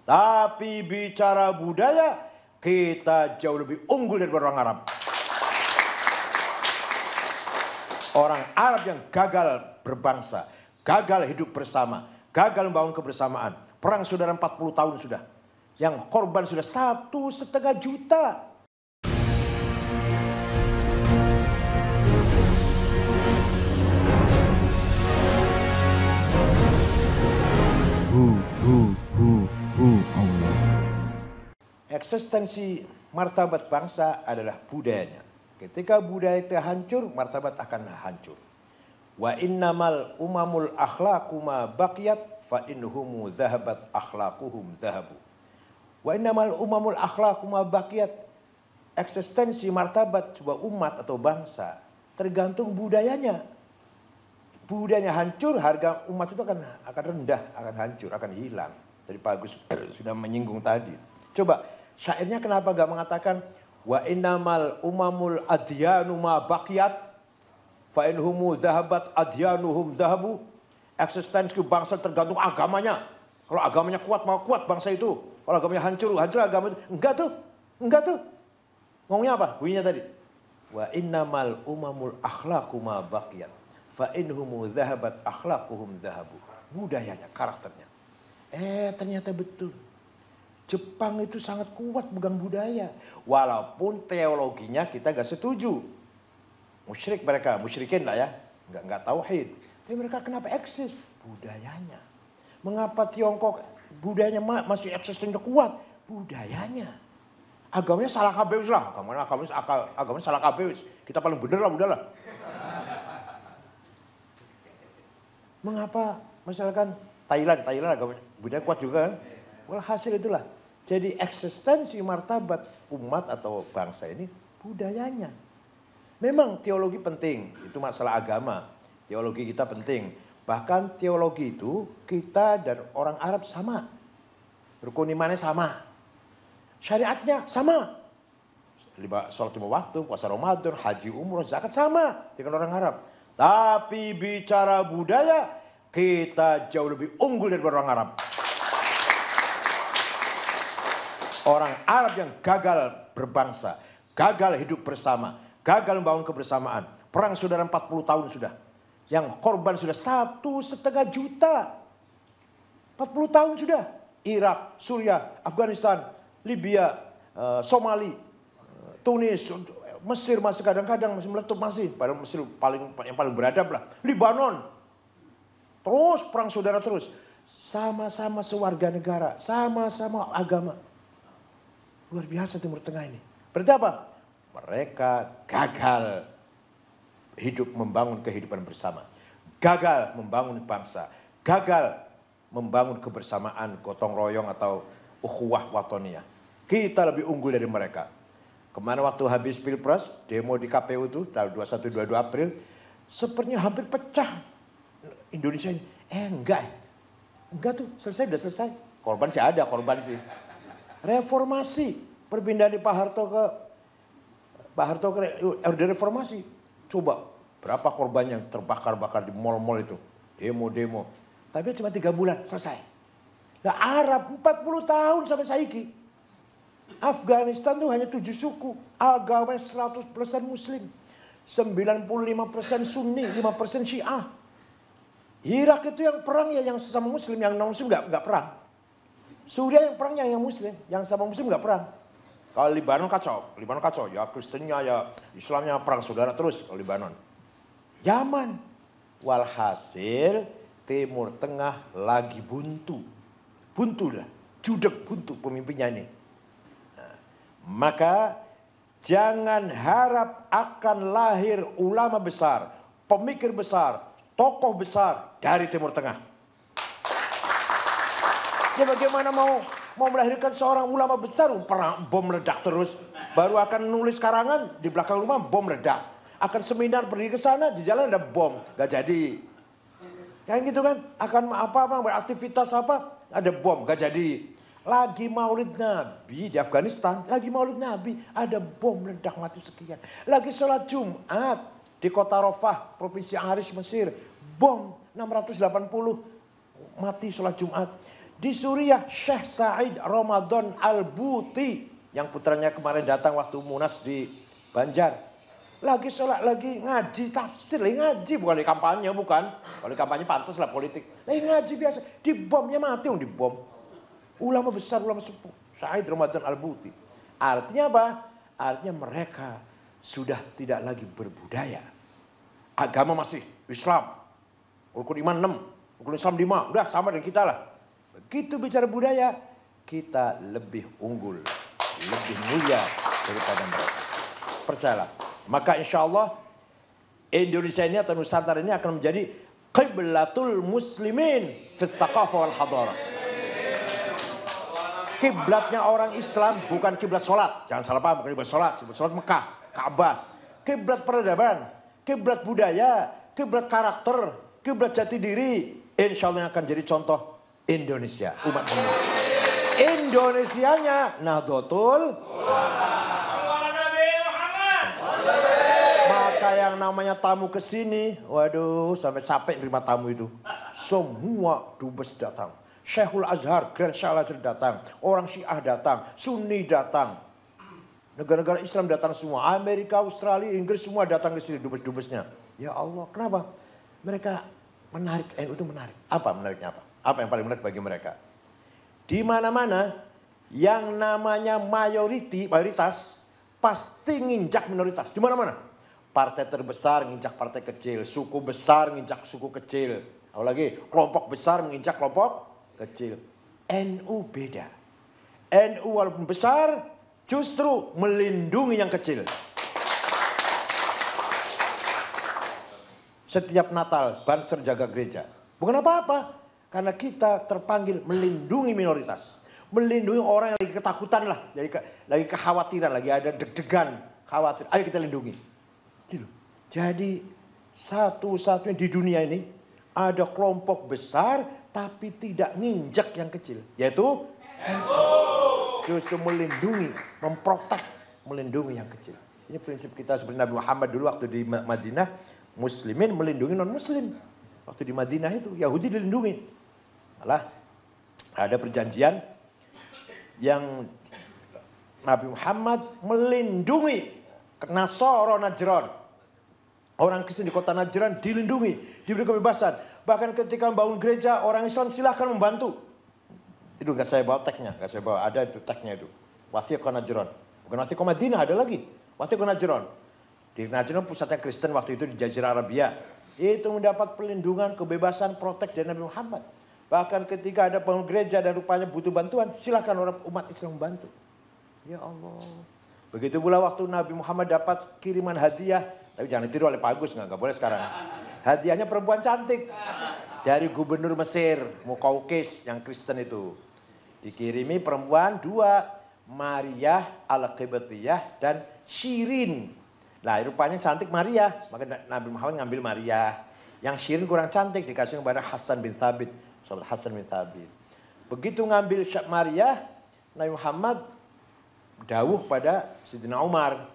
Tapi bicara budaya, kita jauh lebih unggul dari orang Arab. Orang Arab yang gagal berbangsa, gagal hidup bersama, gagal membangun kebersamaan. Perang saudara 40 tahun sudah. Yang korban sudah 1,5 juta. Allah. Eksistensi martabat bangsa adalah budayanya. Ketika budaya itu hancur, martabat akan hancur. Wa innamal umamul akhlaqu ma baqiyat fa inhumu dhahabat akhlaquhum dhahabu. Wa innamal umamul akhlaqu ma baqiyat. Eksistensi martabat sebuah umat atau bangsa tergantung budayanya. Budayanya hancur, harga umat itu akan rendah, akan hancur, akan hilang. Tadi Pak Agus sudah menyinggung tadi. Coba syairnya kenapa gak mengatakan wa innamal umamul adyanu ma baqiyat fa inhumu dhahabat adyanuhum dhahabu. Eksistensi bangsa tergantung agamanya. Kalau agamanya kuat, mau kuat bangsa itu. Kalau agamanya hancur, hancur agama itu. Enggak tuh. Ngomongnya apa? Bunyinya tadi. Wa innamal umamul akhlaqu ma baqiyat fa inhumu dhahabat akhlaquhum dhahabu. Budayanya, karakternya. Ternyata betul. Jepang itu sangat kuat pegang budaya. Walaupun teologinya kita gak setuju. Musyrik mereka, musyrikin lah ya. Gak tauhid. Tapi mereka kenapa eksis? Budayanya. Mengapa Tiongkok budayanya masih eksistensinya kuat? Budayanya. Agamanya salah kabeh lah. Agamanya salah kabeh. Kita paling bener lah, udahlah. Mengapa misalkan Thailand agamanya budaya kuat juga kan? Walhasil itulah. Jadi eksistensi martabat umat atau bangsa ini budayanya. Memang teologi penting, itu masalah agama. Teologi kita penting. Bahkan teologi itu kita dan orang Arab sama. Rukun imannya sama. Syariatnya sama. Sholat 5 waktu, puasa Ramadan, haji, umroh, zakat sama dengan orang Arab. Tapi bicara budaya, kita jauh lebih unggul dari orang Arab. Orang Arab yang gagal berbangsa, gagal hidup bersama, gagal membangun kebersamaan. Perang saudara 40 tahun sudah. Yang korban sudah 1,5 juta. 40 tahun sudah. Irak, Suriah, Afghanistan, Libya, Somali, Tunis, Mesir masih kadang-kadang masih meletup masih. Padahal Mesir yang paling beradab lah. Libanon. Terus perang saudara terus. Sama-sama sewarga negara, sama-sama agama. Luar biasa Timur Tengah ini. Berarti apa? Mereka gagal hidup membangun kehidupan bersama. Gagal membangun bangsa. Gagal membangun kebersamaan, gotong royong atau ukhuwah watoniyah. Kita lebih unggul dari mereka. Kemana waktu habis Pilpres, demo di KPU itu tanggal 21-22 April. Sepertinya hampir pecah Indonesia ini. Enggak tuh, sudah selesai. Korban sih ada, korban sih. Reformasi, perpindahan di Pak Harto ke Orde Reformasi. Coba berapa korban yang terbakar-bakar di mal-mal itu. Demo-demo. Tapi cuma 3 bulan selesai. Nah Arab 40 tahun sampai saiki. Afghanistan tuh hanya 7 suku. Agamanya 100% Muslim. 95% Sunni, 5% Syiah. Irak itu yang perang ya yang sesama Muslim, yang non-Muslim gak perang. Suriah yang perangnya yang Muslim, yang sama Muslim gak perang. Kalau Libanon kacau, ya Kristennya ya Islamnya perang saudara terus kalau Libanon. Yaman, walhasil Timur Tengah lagi buntu lah, judek buntu pemimpinnya ini. Nah, maka jangan harap akan lahir ulama besar, pemikir besar, tokoh besar dari Timur Tengah. Ya bagaimana mau melahirkan seorang ulama besar, bom meledak terus. Baru akan nulis karangan, di belakang rumah bom meledak. Akan seminar pergi ke sana, di jalan ada bom, gak jadi. Kayak gitu kan, akan beraktivitas ada bom, gak jadi. Lagi maulid Nabi di Afghanistan, lagi maulid Nabi, ada bom meledak mati sekian. Lagi sholat Jumat di kota Rafah, provinsi Arish Mesir, bom 680 mati sholat Jumat. Di Suriah, Syekh Said Ramadan Al-Buti yang putranya kemarin datang waktu Munas di Banjar. Lagi sholat, lagi ngaji tafsir, lagi ngaji, bukan lagi kampanye, bukan. Kalau kampanye pantas lah politik. Lagi ngaji biasa, dibomnya mati, dibom. Ulama besar, ulama sepuh, Said Ramadan Al-Buti. Artinya apa? Artinya mereka sudah tidak lagi berbudaya. Agama masih Islam, rukun iman 6, rukun Islam 5, udah sama dengan kita lah. Begitu bicara budaya, kita lebih unggul, lebih mulia daripada mereka. Percayalah. Maka insya Allah Indonesia ini atau Nusantara ini akan menjadi qiblatul muslimin fit thaqafah wal hadarah. Kiblatnya orang Islam bukan kiblat sholat. Jangan salah paham, bukan kiblat sholat. Kiblat sholat Mekah, Ka'bah. Kiblat peradaban, kiblat budaya, kiblat karakter, kiblat jati diri. Insya Allah yang akan jadi contoh Indonesia, umat Muhammad. Indonesianya Nahdlatul Ulama. Maka yang namanya tamu ke sini, waduh sampai capek nerima tamu itu. Semua dubes datang. Syekhul Azhar, Grand Syekh Al-Azhar datang. Orang Syiah datang, Sunni datang. Negara-negara Islam datang semua. Amerika, Australia, Inggris semua datang ke sini dubes-dubesnya. Ya Allah, kenapa? Mereka menarik, NU itu menarik. Apa menariknya apa? Apa yang paling menarik bagi mereka? Di mana-mana yang namanya mayoritas pasti nginjak minoritas. Di mana-mana. Partai terbesar nginjak partai kecil, suku besar nginjak suku kecil. Apalagi kelompok besar menginjak kelompok kecil. NU beda. NU walaupun besar justru melindungi yang kecil. Setiap Natal Banser jaga gereja. Bukan apa-apa. Karena kita terpanggil melindungi minoritas. Melindungi orang yang lagi ketakutan lah. Lagi kekhawatiran, lagi ada deg-degan, khawatir. Ayo kita lindungi. Gitu. Jadi satu-satunya di dunia ini ada kelompok besar tapi tidak nginjak yang kecil. Yaitu NU. Justru melindungi, memprotek, melindungi yang kecil. Ini prinsip kita seperti Nabi Muhammad dulu waktu di Madinah. Muslimin melindungi non-muslim. Waktu di Madinah itu Yahudi dilindungi. Malah ada perjanjian yang Nabi Muhammad melindungi Nasara Najran. Orang Kristen di kota Najran dilindungi, diberi kebebasan. Bahkan ketika membangun gereja, orang Islam silahkan membantu. Itu gak saya bawa tagnya, gak saya bawa, ada itu tagnya itu. Wathiqah Najran. Bukan Wathiqah Madinah, ada lagi. Wathiqah Najran. Di Najran pusatnya Kristen waktu itu di Jazirah Arabia. Itu mendapat perlindungan, kebebasan, protek dari Nabi Muhammad. Bahkan ketika ada bangun gereja dan rupanya butuh bantuan, silahkan orang umat Islam membantu. Ya Allah. Begitu pula waktu Nabi Muhammad dapat kiriman hadiah. Tapi jangan ditiru oleh Pak Agus, nggak boleh sekarang. Hadiahnya perempuan cantik. Dari gubernur Mesir, Mukaukis yang Kristen itu. Dikirimi perempuan 2. Maria Al-Qibtiyah dan Shirin. Nah rupanya cantik Maria. Maka Nabi Muhammad ngambil Maria. Yang Shirin kurang cantik dikasih kepada Hasan bin Thabit. Sahabat Hasan bin Thabit. Begitu ngambil Maria, Nabi Muhammad dawuh pada Sayyidina Umar.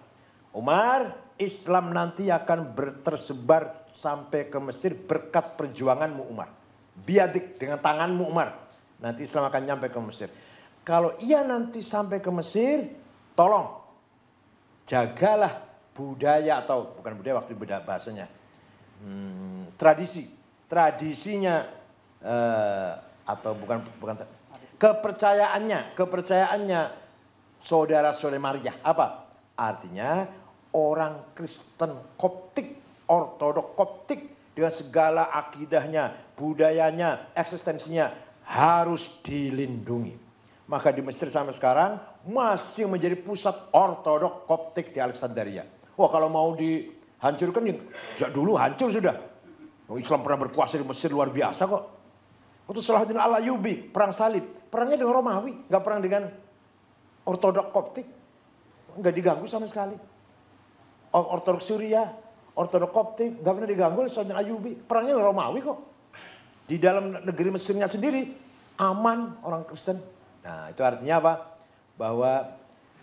Umar, Islam nanti akan tersebar sampai ke Mesir berkat perjuanganmu Umar. Biadik dengan tanganmu Umar. Nanti Islam akan nyampe ke Mesir. Kalau ia nanti sampai ke Mesir, tolong jagalah budaya atau bukan budaya waktu bahasanya. Tradisinya atau bukan kepercayaannya saudara-saudara Maria. Apa? Artinya orang Kristen Koptik, Ortodok Koptik dengan segala akidahnya, budayanya, eksistensinya harus dilindungi. Maka di Mesir sampai sekarang masih menjadi pusat Ortodok Koptik di Alexandria. Wah kalau mau dihancurkan ya dulu hancur sudah. Islam pernah berkuasa di Mesir luar biasa kok. Waktu Salahuddin Al-Ayyubi perang salib, perangnya dengan Romawi, nggak perang dengan Ortodok Koptik, nggak diganggu sama sekali. Ortodok Suriah, Ortodok Koptik, nggak pernah diganggu oleh Salahuddin Al-Ayyubi, perangnya dengan Romawi kok. Di dalam negeri Mesirnya sendiri aman orang Kristen. Nah itu artinya apa? Bahwa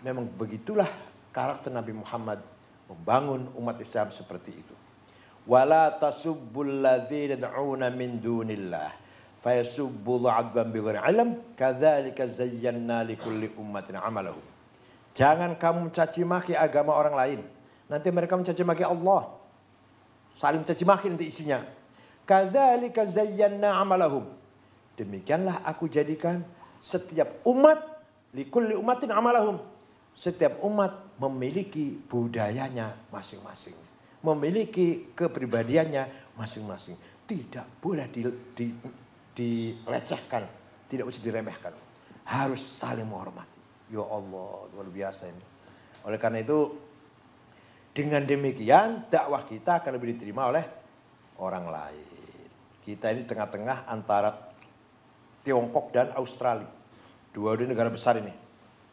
memang begitulah karakter Nabi Muhammad membangun umat Islam seperti itu. Wala tasubbul ladzina yad'una min dunillah fayasubbul adban bighairi ilm kadzalika zayyana likulli ummatin amalahum. Jangan kamu mencaci maki agama orang lain. Nanti mereka mencaci maki Allah. Saling mencaci maki nanti isinya. Kadzalika zayyana amalahum. Demikianlah aku jadikan setiap umat likulli ummatin amalahum. Setiap umat memiliki budayanya masing-masing. Memiliki kepribadiannya masing-masing. Tidak boleh dilecehkan. Tidak bisa diremehkan. Harus saling menghormati. Ya Allah, luar biasa ini. Oleh karena itu, dengan demikian dakwah kita akan lebih diterima oleh orang lain. Kita ini tengah-tengah antara Tiongkok dan Australia. Dua-dua negara besar ini.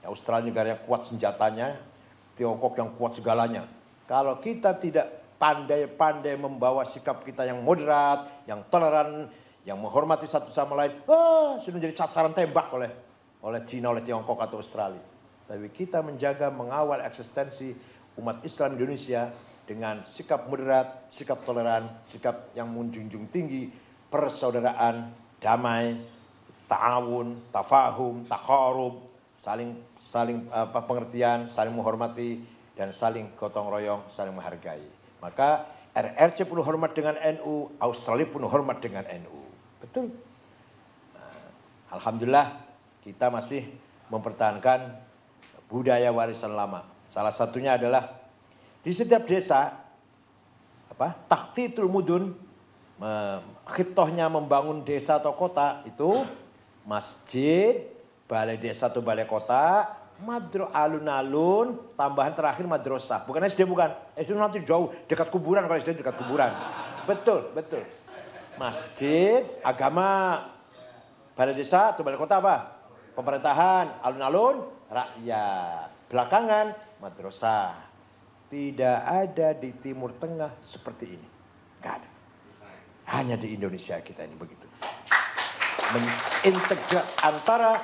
Australia negara yang kuat senjatanya, Tiongkok yang kuat segalanya. Kalau kita tidak pandai-pandai membawa sikap kita yang moderat, yang toleran, yang menghormati satu sama lain, sudah menjadi sasaran tembak oleh Cina, oleh Tiongkok atau Australia. Tapi kita menjaga, mengawal eksistensi umat Islam Indonesia dengan sikap moderat, sikap toleran, sikap yang menjunjung tinggi persaudaraan, damai, ta'awun, tafahum, taqarub, saling pengertian, saling menghormati, dan saling gotong royong, saling menghargai. Maka RRC penuh hormat dengan NU, Australia penuh hormat dengan NU. Betul. Alhamdulillah kita masih mempertahankan budaya warisan lama. Salah satunya adalah di setiap desa, takhtitul mudun, khitohnya membangun desa atau kota itu masjid, balai desa atau balai kota, alun-alun, tambahan terakhir madrasah. Bukan SD, bukan. SD nanti jauh, dekat kuburan, kalau SD dekat kuburan. Betul. Masjid, agama, balai desa atau balai kota apa? Pemerintahan, alun-alun, rakyat. Belakangan, madrasah. Tidak ada di Timur Tengah seperti ini. Tidak ada. Hanya di Indonesia kita ini begitu. Mengintegrasi antara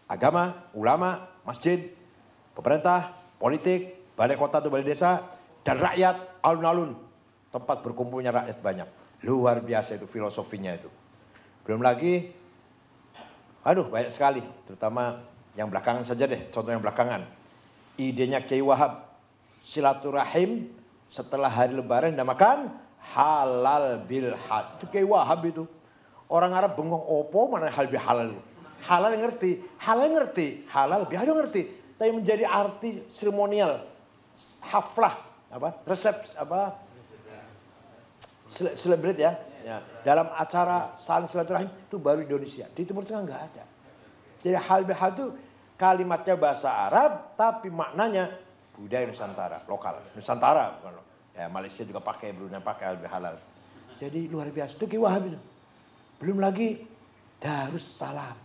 agama, ulama, masjid, pemerintah, politik, balai kota atau balai desa, dan rakyat, alun-alun. Tempat berkumpulnya rakyat banyak. Luar biasa itu filosofinya itu. Belum lagi, banyak sekali. Terutama yang belakangan saja deh, contoh yang belakangan. Idenya Kiai Wahab, silaturahim setelah hari lebaran dinamakan halal bil halal. Itu Kiai Wahab itu. Orang Arab bengong, opo mana halal bil halal. Halal ngerti, halal bil halal ngerti. Tapi menjadi arti seremonial, haflah, resep, celebrate ya. Dalam acara saling silaturahim itu baru Indonesia. Di Timur Tengah nggak ada. Jadi halal bil halal itu kalimatnya bahasa Arab, tapi maknanya budaya Nusantara, lokal. Nusantara, bukan. Ya, Malaysia juga pakai, Brunei pakai halal bil halal. Jadi luar biasa itu Kiai Wahab itu. Belum lagi Darussalam.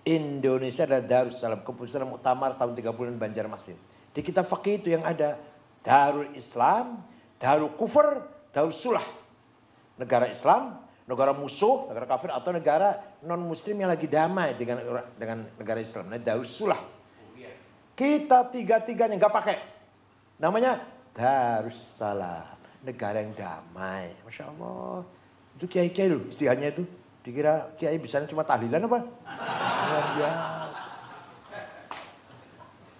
Indonesia adalah Darussalam, keputusan muktamar tahun 30-an Banjarmasin. Di kitab fikih itu yang ada Darul Islam, Darul Kufur, Darul Sulah. Negara Islam, negara musuh, negara kafir atau negara non muslim yang lagi damai dengan negara Islam. Nah, Darul Sulah. Kita tiga-tiganya nggak pakai. Namanya Darussalam, negara yang damai. Masya Allah. Itu kiai-kiai loh istilahnya itu. Dikira kiai bisanya cuma tahlilan apa? Luar biasa.